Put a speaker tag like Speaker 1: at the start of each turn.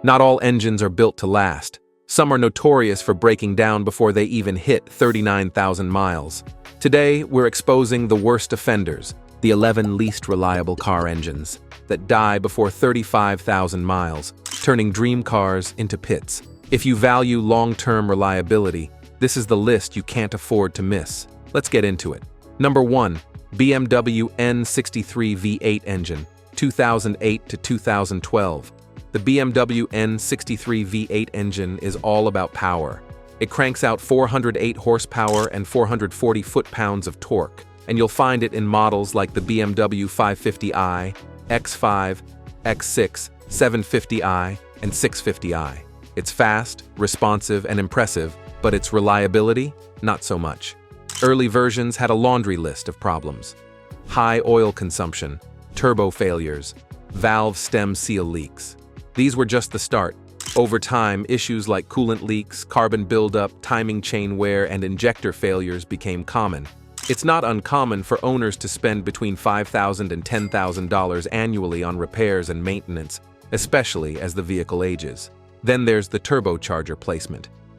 Speaker 1: Not all engines are built to last. Some are notorious for breaking down before they even hit 39,000 miles. Today, we're exposing the worst offenders, the 11 least reliable car engines that die before 35,000 miles, turning dream cars into pits. If you value long-term reliability, this is the list you can't afford to miss. Let's get into it. Number 1. BMW N63 V8 engine, 2008 to 2012. The BMW N63 V8 engine is all about power. It cranks out 408 horsepower and 440 foot-pounds of torque, and you'll find it in models like the BMW 550i, X5, X6, 750i, and 650i. It's fast, responsive, and impressive, but its reliability, not so much. Early versions had a laundry list of problems: high oil consumption, turbo failures, valve stem seal leaks. These were just the start. Over time, issues like coolant leaks, carbon buildup, timing chain wear, and injector failures became common. It's not uncommon for owners to spend between $5,000 and $10,000 annually on repairs and maintenance, especially as the vehicle ages. Then there's the turbocharger placement.